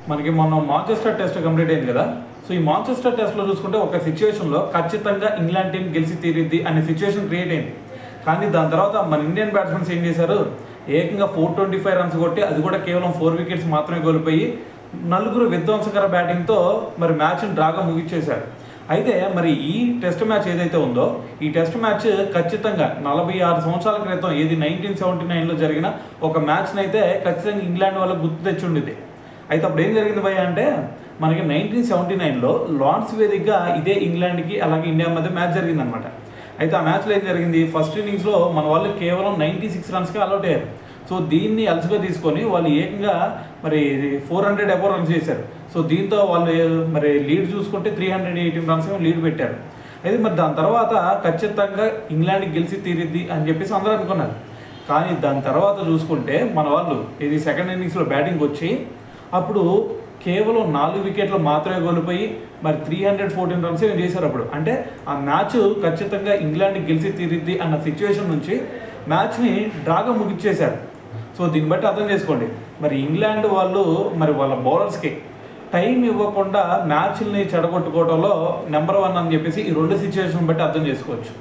మనకి మొన్న Manchester test complete అయింది కదా. సో ఈ మాంచెస్టర్ టెస్ట్లో చూసుకుంటే ఒక సిచ్యువేషన్లో ఖచ్చితంగా ఇంగ్లాండ్ టీం గెలిచి తీరిద్ది అనే సిచ్యువేషన్ క్రియేట్ అయింది. కానీ దాని తర్వాత మన ఇండియన్ బ్యాట్స్మెన్స్ ఏం చేశారు, ఏకంగా 425 రన్స్ కొట్టి అది కూడా కేవలం 4 వికెట్స్ మాత్రమే కోల్పోయి నలుగురు విధ్వంసకర బ్యాటింగ్తో మరి మ్యాచ్ని డ్రాగా ముగిచ్చేశారు. అయితే మరి ఈ టెస్ట్ మ్యాచ్ ఏదైతే ఉందో ఈ టెస్ట్ మ్యాచ్ ఖచ్చితంగా 46 సంవత్సరాల క్రితం ఏది 1979లో జరిగిన ఒక మ్యాచ్ని అయితే ఖచ్చితంగా ఇంగ్లాండ్ వాళ్ళకి గుర్తు తెచ్చి ఉండేది. అయితే అప్పుడు ఏం జరిగింది భయ్య అంటే మనకి 1979లో లార్డ్స్ వేదికగా ఇదే ఇంగ్లాండ్కి అలాగే ఇండియా మధ్య మ్యాచ్ జరిగిందనమాట. అయితే ఆ మ్యాచ్లో ఏం జరిగింది, ఫస్ట్ ఇన్నింగ్స్లో మన వాళ్ళు కేవలం 96 రన్స్కి అవుట్ అయ్యారు. సో దీన్ని అలసిగా తీసుకొని వాళ్ళు ఏకంగా మరి 400 అబోవ్ రన్స్ చేశారు. సో దీంతో వాళ్ళు మరి లీడ్ చూసుకుంటే 318 రన్స్ లీడ్ పెట్టారు. అయితే మరి దాని తర్వాత ఖచ్చితంగా ఇంగ్లాండ్కి గెలిచి తీరిద్ది అని చెప్పేసి అందరూ అనుకున్నారు. కానీ దాని తర్వాత చూసుకుంటే మన వాళ్ళు ఇది సెకండ్ ఇన్నింగ్స్లో బ్యాటింగ్ వచ్చి అప్పుడు కేవలం 4 వికెట్లు మాత్రమే కోల్పోయి మరి 314 రన్స్ ఏం చేశారు. అప్పుడు అంటే ఆ మ్యాచ్ ఖచ్చితంగా ఇంగ్లాండ్కి గెలిచి తీరిద్ది అన్న సిచ్యువేషన్ నుంచి మ్యాచ్ని డ్రాగా ముగిచ్చేశారు. సో దీన్ని బట్టి అర్థం చేసుకోండి, మరి ఇంగ్లాండ్ వాళ్ళు మరి వాళ్ళ బౌలర్స్కి టైం ఇవ్వకుండా మ్యాచ్ని చెడగొట్టుకోవడంలో నెంబర్ 1 అని చెప్పేసి ఈ రెండు సిచ్యువేషన్ బట్టి అర్థం చేసుకోవచ్చు.